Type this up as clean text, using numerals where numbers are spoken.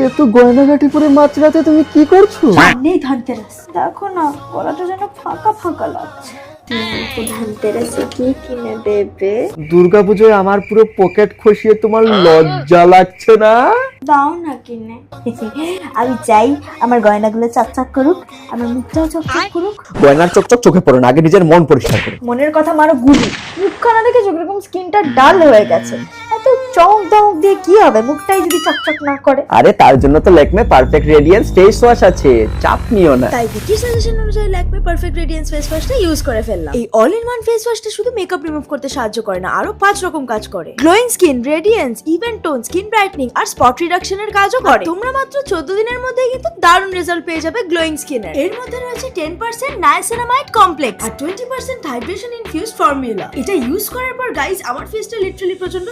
এত গয়নাগাটি পরে মাঝরাতে তুমি কি করছো? সামনেই ধনতেরাস, দেখো না গলাটা যেন ফাঁকা ফাঁকা লাগছে। ধনতেরাসে কি কিনে দেবে? দুর্গাপুজোয় আমার পুরো পকেট খসিয়ে তোমার লজ্জা লাগছে না? দাও না কিনে। আমি চাই আমার গয়নাগুলো চকচক করুক, আমার মুখটাও চকচক করুক। গয়নার চকচক চোখে পড়ে না, আগে নিজের মন পরিষ্কার করো। মনের কথা মারো গুলি। মুখখানা দেখে যেরকম স্কিনটা ডাল হয়ে গেছে, এত চমক দমক দিয়ে কি হবে মুখটাই যদি চকচক না করে? আরে তার জন্য তো Lakme perfect radiance face wash আছে, চাপ নিও না। তাই কি সাজেশন অনুযায়ী ল্যাকমে পারফেক্ট রেডিয়েন্স ফেস ওয়াশটা ইউজ করে ফেললাম। এই অল ইন ওয়ান ফেস ওয়াশটা শুধু মেকআপ রিমুভ করতে সাহায্য করে না, আরো 5 রকম কাজ করে। Glowing skin, radiance, even tone, skin brightening আর স্পট রিডাকশনের কাজও করে। তোমরা মাত্র 14 দিনের মধ্যে কিন্তু দারুণ রেজাল্ট পেয়ে যাবে গ্লোয়িং স্কিনের। এর মধ্যে রয়েছে 10% নায়াসিনামাইড কমপ্লেক্স আর 20% হাইড্রেশন ইনফিউজড ফর্মুলা। এটা ইউজ করার পর গাইস আমার ফেসটা লিটারালি প্রচন্ড